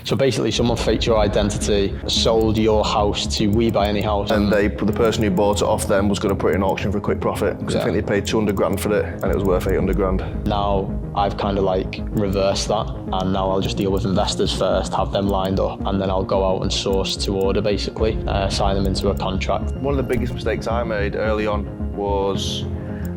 So basically, someone faked your identity, sold your house to We Buy Any House. And the person who bought it off them was going to put it in auction for a quick profit. Because I think they paid 200 grand for it and it was worth 800 grand. Now I've kind of like reversed that, and now I'll just deal with investors first, have them lined up, and then I'll go out and source to order, basically, sign them into a contract. One of the biggest mistakes I made early on was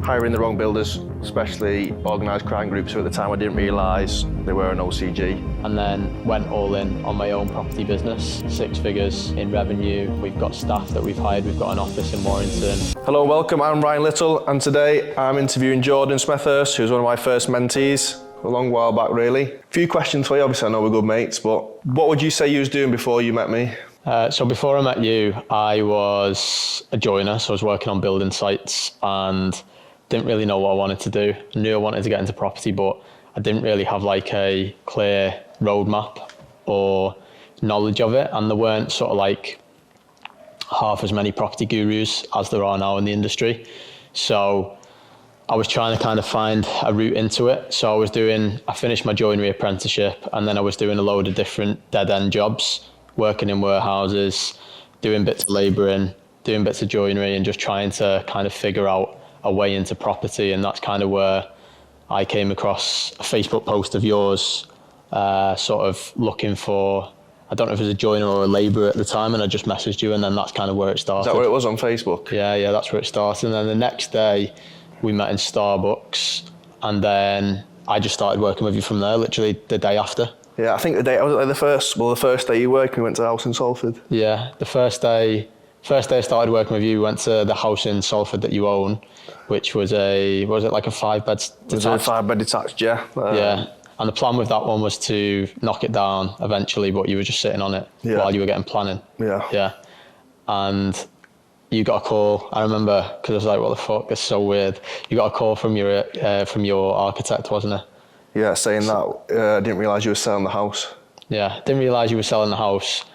hiring the wrong builders, especially organised crime groups who at the time I didn't realise they were an OCG. And then went all in on my own property business, 6 figures in revenue. We've got staff that we've hired, we've got an office in Warrington. Hello and welcome, I'm Ryan Little, and today I'm interviewing Jordan Smethurst, who's one of my first mentees, a long while back really. A few questions for you, obviously I know we're good mates, but what would you say you was doing before you met me? So before I met you, I was a joiner, so I was working on building sites and didn't really know what I wanted to do. I knew I wanted to get into property, but I didn't really have like a clear roadmap or knowledge of it. And there weren't sort of like half as many property gurus as there are now in the industry. So I was trying to kind of find a route into it. So I finished my joinery apprenticeship, and then I was doing a load of different dead end jobs, working in warehouses, doing bits of labouring, doing bits of joinery, and just trying to kind of figure out a way into property. And that's kind of where I came across a Facebook post of yours, sort of looking for, I don't know if it was a joiner or a labourer at the time, and I just messaged you, and then that's kind of where it started. Is that where it was, on Facebook? Yeah, that's where it started. And then the next day we met in Starbucks, and then I just started working with you from there, literally the day after. Yeah, I think the day, I was like the first day you worked, we went to the house in Salford. Yeah, the first day I started working with you, we went to the house in Salford that you own, which was was it like a 5-bed detached? It was a 5-bed detached, yeah. Yeah, and the plan with that one was to knock it down eventually, but you were just sitting on it while you were getting planning. Yeah. Yeah, and you got a call, I remember, because I was like, what the fuck, this is so weird. You got a call from your architect, wasn't it? Yeah, saying that I didn't realise you were selling the house. Yeah, didn't realise you were selling the house.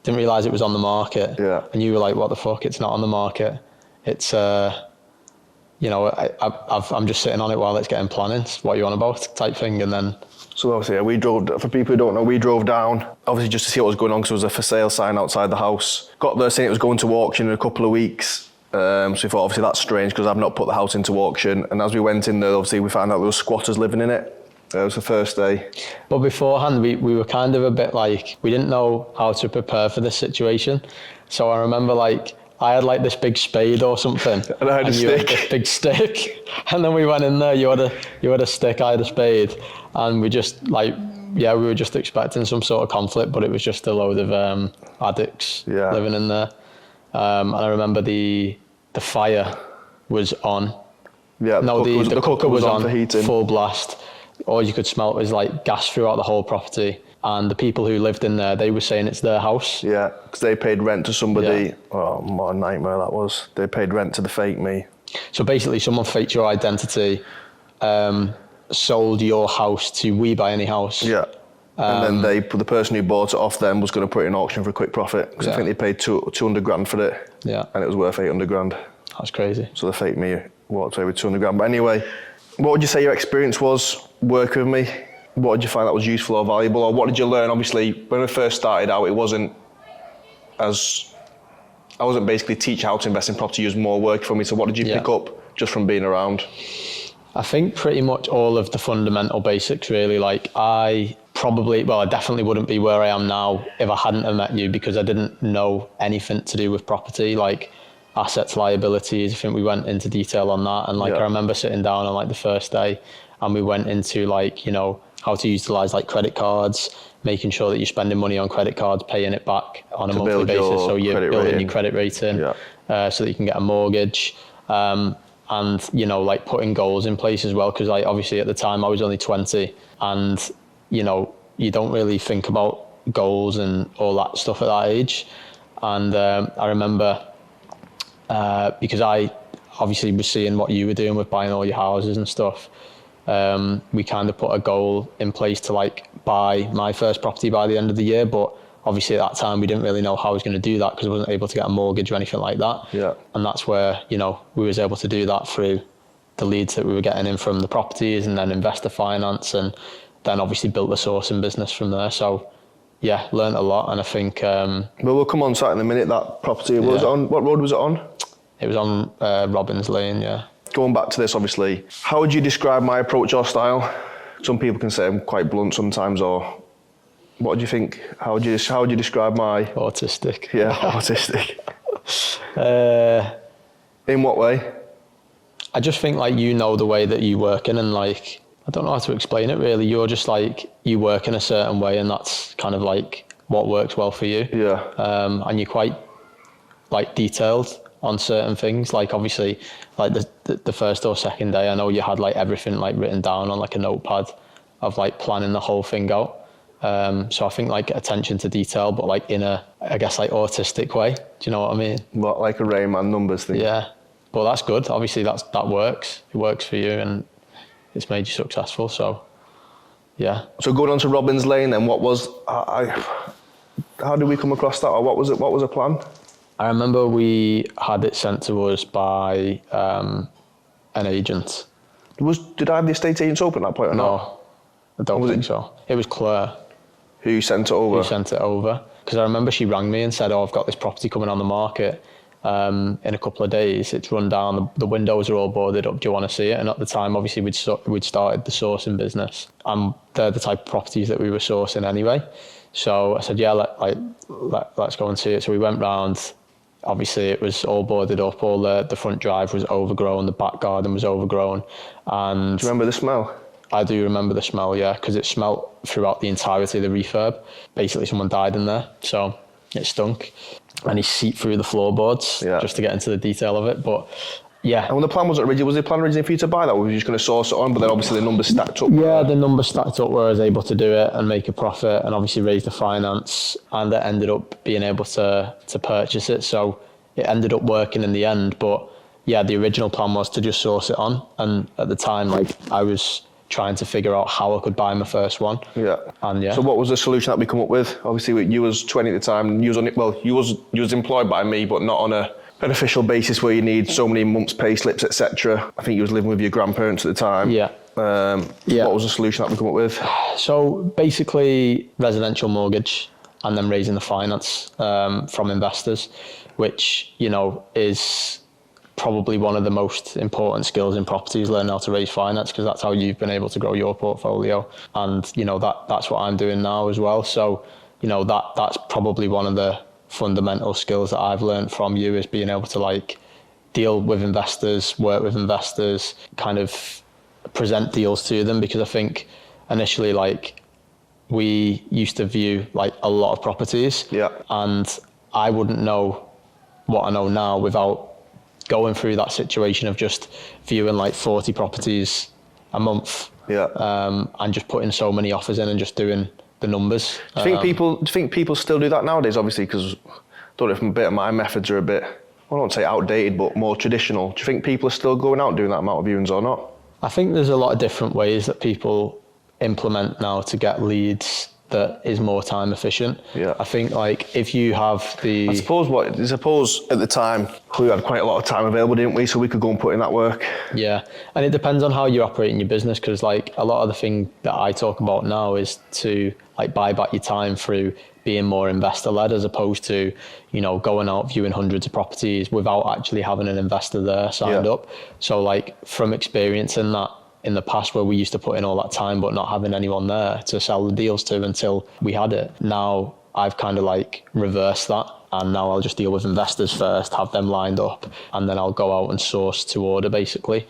Didn't realise it was on the market. Yeah. And you were like, what the fuck, it's not on the market. It's, you know, I'm just sitting on it while it's getting planning. What are you on about, type thing, and then... So obviously, for people who don't know, we drove down, obviously just to see what was going on, because there was a for sale sign outside the house. Got there saying it was going to auction in a couple of weeks. So we thought, obviously that's strange, because I've not put the house into auction. And as we went in there, obviously we found out there were squatters living in it. It was the first day. But beforehand, we were kind of a bit like, we didn't know how to prepare for this situation. So I remember like, I had like this big spade or something. And I had a stick. You had this big stick. And then we went in there, you had a stick, I had a spade. And we just like, we were just expecting some sort of conflict, but it was just a load of addicts living in there. And I remember the fire was on. Yeah, no, the cooker was on for heating. Full blast. All you could smell was like gas throughout the whole property. And the people who lived in there, they were saying it's their house. Yeah, because they paid rent to somebody. Yeah. Oh, what a nightmare that was. They paid rent to the fake me. So basically, someone faked your identity, sold your house to We Buy Any House. Yeah. And then the person who bought it off them was going to put it in auction for a quick profit. Because I think they paid 200 grand for it. Yeah. And it was worth 800 grand. That's crazy. So the fake me walked away with 200 grand. But anyway, what would you say your experience was working with me? What did you find that was useful or valuable? Or what did you learn? Obviously, when we first started out, I wasn't basically teaching how to invest in property, it was more work for me. So what did you pick up just from being around? I think pretty much all of the fundamental basics, really. Like I definitely wouldn't be where I am now if I hadn't have met you, because I didn't know anything to do with property, like assets, liabilities. I think we went into detail on that. And I remember sitting down on like the first day, and we went into like, you know, how to utilize like credit cards, making sure that you're spending money on credit cards, paying it back on a monthly basis, so you're building your credit rating, so that you can get a mortgage, and you know, like putting goals in place as well, because like obviously at the time I was only 20, and you know, you don't really think about goals and all that stuff at that age. And I remember because I obviously was seeing what you were doing with buying all your houses and stuff. We kind of put a goal in place to like buy my first property by the end of the year, but obviously at that time we didn't really know how I was going to do that, because I wasn't able to get a mortgage or anything like that. Yeah. And that's where, you know, we was able to do that through the leads that we were getting in from the properties, and then investor finance, and then obviously built the sourcing business from there. So yeah, learned a lot. And I think Well, we'll come on to that in a minute. That property, what was it on? What road was it on? it was on Robbins Lane, yeah. Going back to this, obviously, how would you describe my approach or style? Some people can say I'm quite blunt sometimes, or what do you think? How would you describe my Autistic. Yeah, autistic? Uh, In what way? I just think like you know the way that you work in, and like I don't know how to explain it really. You're just like you work in a certain way, and that's kind of like what works well for you. Yeah. And you're quite like detailed on certain things. Like obviously, like the first or second day, I know you had like everything like written down on like a notepad of like planning the whole thing out. So I think like attention to detail, but like in a, I guess like autistic way. Do you know what I mean? What, like a Rayman numbers thing? Yeah. But that's good. Obviously that works. It works for you and it's made you successful. So yeah. So going on to Robbins Lane, then what was, how did we come across that, or what was it? What was the plan? I remember we had it sent to us by an agent. Did I have the estate agents open at that point or not? No, I don't think so. It was Claire Who sent it over? who sent it over. Because I remember she rang me and said, "Oh, I've got this property coming on the market in a couple of days. It's run down. The windows are all boarded up. Do you want to see it?" And at the time, obviously, we'd started the sourcing business, and they're the type of properties that we were sourcing anyway. So I said, "Yeah, let's go and see it." So we went round. Obviously, it was all boarded up. All the front drive was overgrown. The back garden was overgrown, and Do you remember the smell? I do remember the smell, yeah, because it smelled throughout the entirety of the refurb. Basically, someone died in there, so it stunk. And he seeped through the floorboards, just to get into the detail of it. But yeah. And when the plan was the plan originally for you to buy that, or were you just going to source it on, but then obviously the numbers stacked up? Yeah, the numbers stacked up where I was able to do it and make a profit and obviously raise the finance, and I ended up being able to purchase it. So it ended up working in the end. But yeah, the original plan was to just source it on. And at the time, like I was trying to figure out how I could buy my first one. Yeah. And yeah. So what was the solution that we come up with? Obviously, you was 20 at the time. And you was employed by me, but not on an official basis where you need so many months' pay slips, etc. I think you was living with your grandparents at the time. Yeah. What was the solution that we come up with? So basically, residential mortgage, and then raising the finance from investors, which is probably one of the most important skills in property, is learning how to raise finance, because that's how you've been able to grow your portfolio. And that's what I'm doing now as well. So that's probably one of the fundamental skills that I've learned from you, is being able to like deal with investors, work with investors, kind of present deals to them. Because I think initially, like, we used to view like a lot of properties, and I wouldn't know what I know now without going through that situation of just viewing like 40 properties a month, and just putting so many offers in and just doing the numbers. Do you think people still do that nowadays? Obviously, because I don't know if a bit of my methods are a bit, I don't say outdated, but more traditional. Do you think people are still going out doing that amount of viewings or not? I think there's a lot of different ways that people implement now to get leads that is more time efficient. I think like if you have I suppose at the time we had quite a lot of time available, didn't we? So we could go and put in that work. Yeah, and it depends on how you're operating your business, because like a lot of the thing that I talk about now is to like buy back your time through being more investor led, as opposed to going out viewing hundreds of properties without actually having an investor there signed up. So like from experiencing that in the past, where we used to put in all that time but not having anyone there to sell the deals to until we had it, now I've kind of like reversed that, and now I'll just deal with investors first, have them lined up, and then I'll go out and source to order, basically,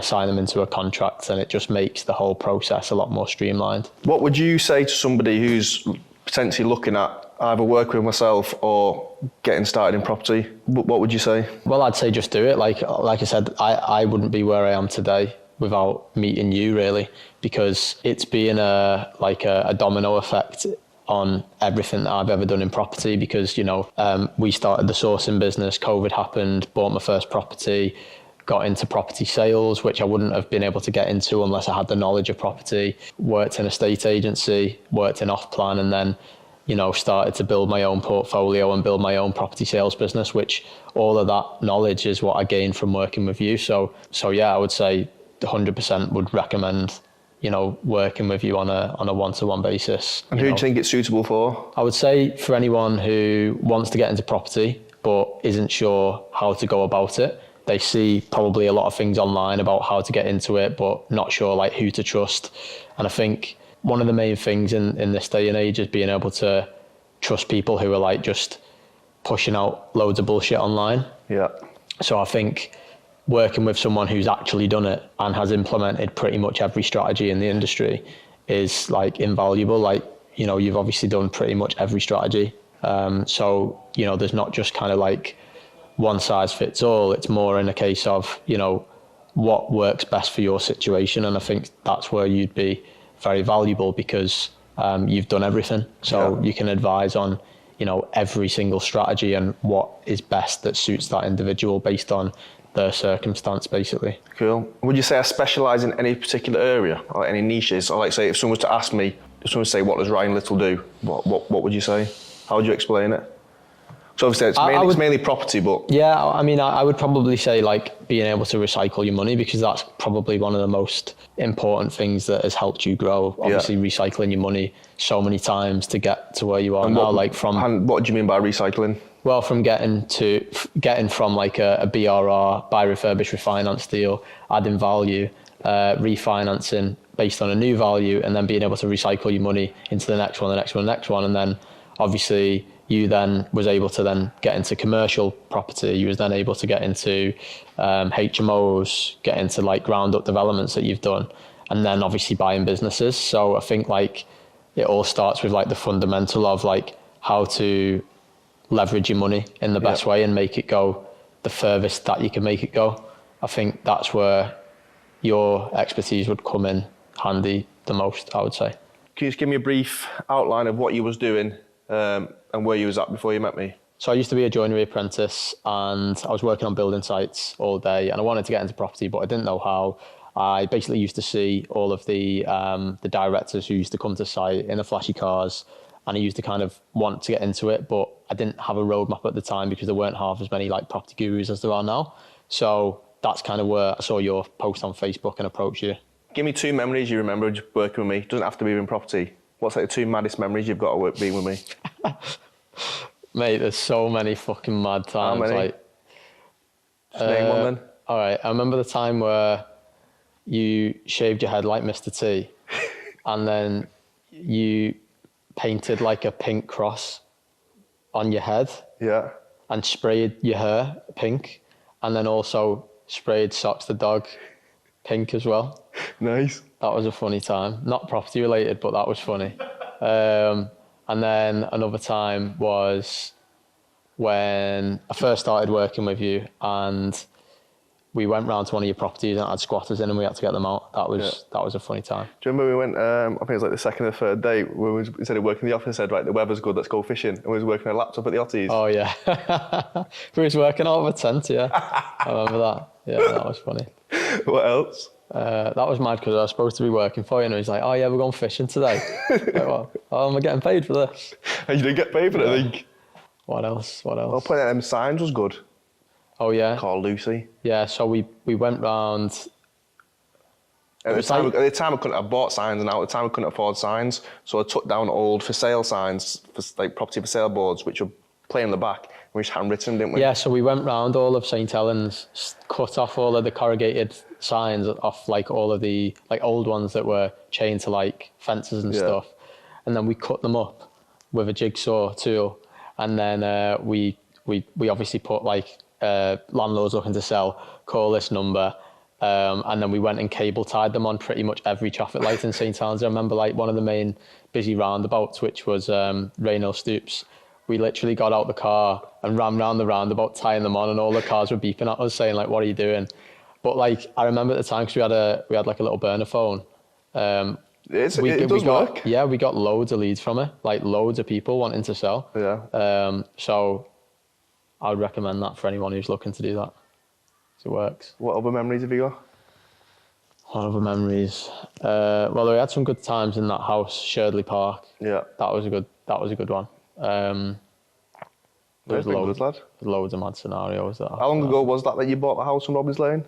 sign them into a contract, and it just makes the whole process a lot more streamlined. What would you say to somebody who's potentially looking at either working with myself or getting started in property? What would you say? Well, I'd say just do it. Like I said, I wouldn't be where I am today without meeting you, really, because it's been a domino effect on everything that I've ever done in property. Because we started the sourcing business, COVID happened, bought my first property, got into property sales, which I wouldn't have been able to get into unless I had the knowledge of property, worked in a estate agency, worked in off-plan, and then started to build my own portfolio and build my own property sales business, which all of that knowledge is what I gained from working with you. So yeah, I would say 100% would recommend working with you on a one-to-one basis. And who do you think it's suitable for? I would say for anyone who wants to get into property but isn't sure how to go about it. They see probably a lot of things online about how to get into it, but not sure like who to trust. And I think one of the main things in this day and age is being able to trust people who are like just pushing out loads of bullshit online. Yeah. So I think working with someone who's actually done it and has implemented pretty much every strategy in the industry is like invaluable. Like, you've obviously done pretty much every strategy. So, there's not just kind of like one size fits all. It's more in a case of, what works best for your situation. And I think that's where you'd be very valuable because you've done everything. So you can advise on, every single strategy and what is best that suits that individual based on their circumstance, basically. Cool. Would you say I specialise in any particular area or any niches? Or like say, if someone was to ask me, if someone was to say, what does Ryan Little do? What would you say? How would you explain it? So obviously it's mainly property, but... Yeah, I would probably say like being able to recycle your money, because that's probably one of the most important things that has helped you grow. Obviously recycling your money so many times to get to where you are now. And what do you mean by recycling? Well, from getting from like a BRR, buy, refurbish, refinance deal, adding value, refinancing based on a new value, and then being able to recycle your money into the next one, the next one, the next one. And then obviously you then was able to then get into commercial property. You was then able to get into HMOs, get into like ground up developments that you've done, and then obviously buying businesses. So I think like it all starts with like the fundamental of like how to leverage your money in the best way and make it go the furthest that you can make it go. I think that's where your expertise would come in handy the most, I would say. Can you just give me a brief outline of what you was doing and where you was at before you met me? So I used to be a joinery apprentice and I was working on building sites all day, and I wanted to get into property, but I didn't know how. I basically used to see all of the directors who used to come to site in the flashy cars, and I used to kind of want to get into it, but I didn't have a roadmap at the time because there weren't half as many like property gurus as there are now. So that's kind of where I saw your post on Facebook and approached you. Give me 2 memories you remember working with me. Doesn't have to be in property. What's like the 2 maddest memories you've got of being with me? Mate, there's so many fucking mad times. How many? Like, just name one then. All right, I remember the time where you shaved your head like Mr. T and then you painted like a pink cross on your head. Yeah. And sprayed your hair pink, and then also sprayed Socks the dog pink as well. Nice. That was a funny time. Not property related, but that was funny. And then another time was when I first started working with you, and we went round to one of your properties and had squatters in and we had to get them out. That was a funny time. Do you remember we went, I think it was like the second or third day, instead of working in the office, said, right, the weather's good, let's go fishing. And we was working on a laptop at the Otties. Oh, yeah. We was working out of a tent, yeah. I remember that. Yeah, that was funny. What else? That was mad because I was supposed to be working for you, and he was like, oh, yeah, we're going fishing today. Like, well, am I getting paid for this? And you didn't get paid for it, I think. What else? Well, putting them signs was good. Oh, yeah. Called Lucy. Yeah, so we went round. At the time I couldn't have bought signs, and now at the time I couldn't afford signs, so I took down old for sale signs, for like property for sale boards, which were plain on the back, and we just handwritten, didn't we? Yeah, so we went round all of St. Helens, cut off all of the corrugated signs off like all of the like old ones that were chained to like fences and stuff, and then we cut them up with a jigsaw tool, and then we obviously put like landlords looking to sell, call this number. And then we went and cable tied them on pretty much every traffic light in St. Helens. I remember like one of the main busy roundabouts, which was Raynhill Stoops. We literally got out the car and ran round the roundabout tying them on, and all the cars were beeping at us saying like, what are you doing? But like, I remember at the time, because we had like a little burner phone. It does work. Yeah, we got loads of leads from it, like loads of people wanting to sell. Yeah. So I would recommend that for anyone who's looking to do that. It works. What other memories have you got? What other memories? Well, we had some good times in that house, Sherdley Park. Yeah. That was a good one. There was loads of mad scenarios. How long ago was that you bought the house on Robbins Lane?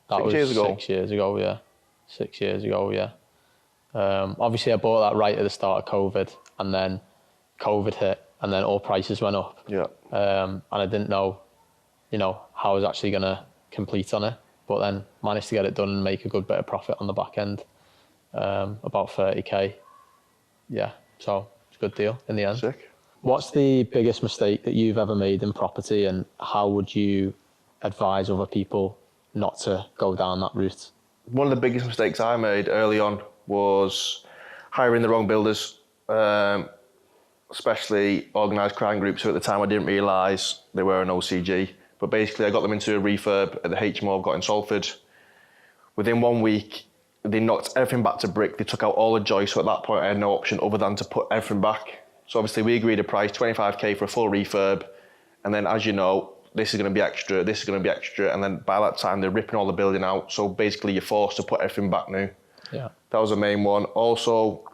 That 6 years ago? 6 years ago, yeah. 6 years ago, yeah. Obviously, I bought that right at the start of COVID, and then COVID hit, and then all prices went up. Yeah. And I didn't know, how I was actually going to complete on it, but then managed to get it done and make a good bit of profit on the back end, about 30k. Yeah, so it's a good deal in the end. Sick. What's the biggest mistake that you've ever made in property, and how would you advise other people not to go down that route? One of the biggest mistakes I made early on was hiring the wrong builders, especially organised crime groups who at the time I didn't realise they were an OCG. But basically I got them into a refurb at the HMO I've got in Salford. Within 1 week, they knocked everything back to brick. They took out all the joists, so at that point I had no option other than to put everything back. So obviously we agreed a price, 25k for a full refurb. And then as you know, this is going to be extra, this is going to be extra. And then by that time, they're ripping all the building out. So basically you're forced to put everything back new. Yeah. That was the main one. Also,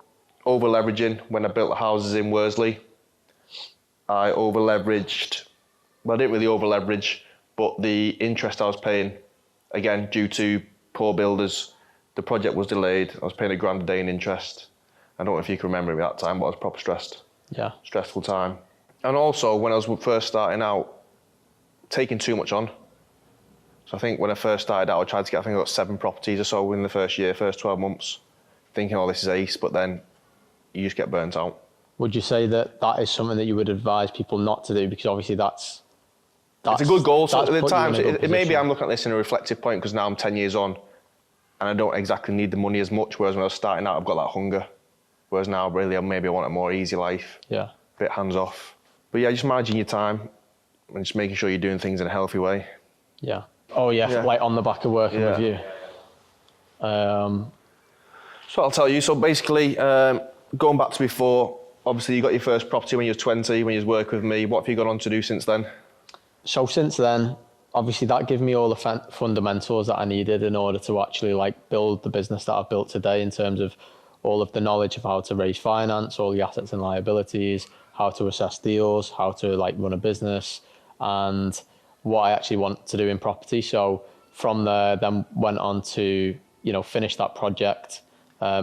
over leveraging. When I built the houses in Worsley, I over leveraged. Well, I didn't really over leverage, but the interest I was paying, again, due to poor builders, the project was delayed. I was paying £1,000 a day in interest. I don't know if you can remember me at that time, but I was proper stressed. Yeah. Stressful time. And also, when I was first starting out, taking too much on. So I think when I first started out, I tried to get, I think I got 7 properties or so in the first year, first 12 months, thinking, oh, this is ace, but then you just get burnt out. Would you say that that is something that you would advise people not to do? Because obviously that's it's a good goal. So at the put you time, in a good maybe position. I'm looking at this in a reflective point because now I'm 10 years on and I don't exactly need the money as much, whereas when I was starting out, I've got that hunger. Whereas now, really, maybe I want a more easy life, Yeah. a bit hands off. But yeah, just managing your time and just making sure you're doing things in a healthy way. Yeah. Oh, yeah, Yeah. like on the back of working Yeah. with you. So I'll tell you, so basically, going back to before, obviously you got your first property when you were 20, when you was working with me. What have you gone on to do since then? So since then, obviously that gave me all the fundamentals that I needed in order to actually build the business that I've built today, in terms of all of the knowledge of how to raise finance, all the assets and liabilities, how to assess deals, how to run a business, and what I actually want to do in property. So from there, then went on to, finish that project,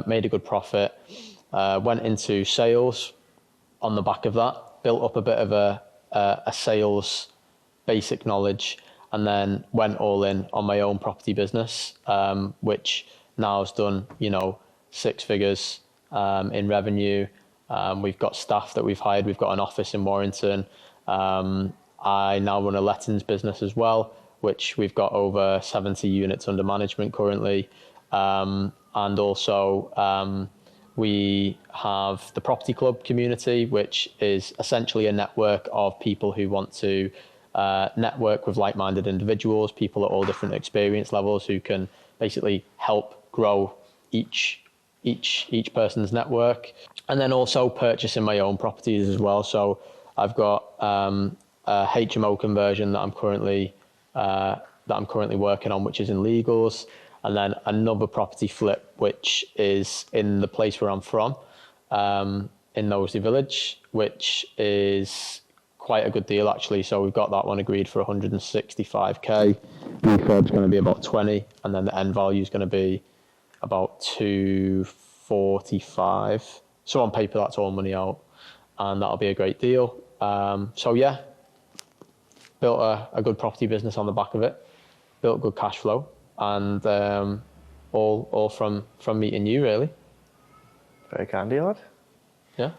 made a good profit, went into sales on the back of that, built up a bit of a sales basic knowledge, and then went all in on my own property business, which now has done, 6 figures in revenue. We've got staff that we've hired. We've got an office in Warrington. I now run a lettings business as well, which we've got over 70 units under management currently. And also we have the Property Club community, which is essentially a network of people who want to network with like-minded individuals, people at all different experience levels, who can basically help grow each person's network. And then also purchasing my own properties as well. So I've got a HMO conversion that I'm currently working on, which is in legals, and then another property flip, which is in the place where I'm from, in Knowsley Village, which is quite a good deal actually. So we've got that one agreed for 165k. Refurb's going to be about 20, and then the end value is going to be about 245. So on paper, that's all money out, and that'll be a great deal. So yeah, built a good property business on the back of it, built good cash flow, and all from meeting you, really. Very kind of you, lad. Yeah.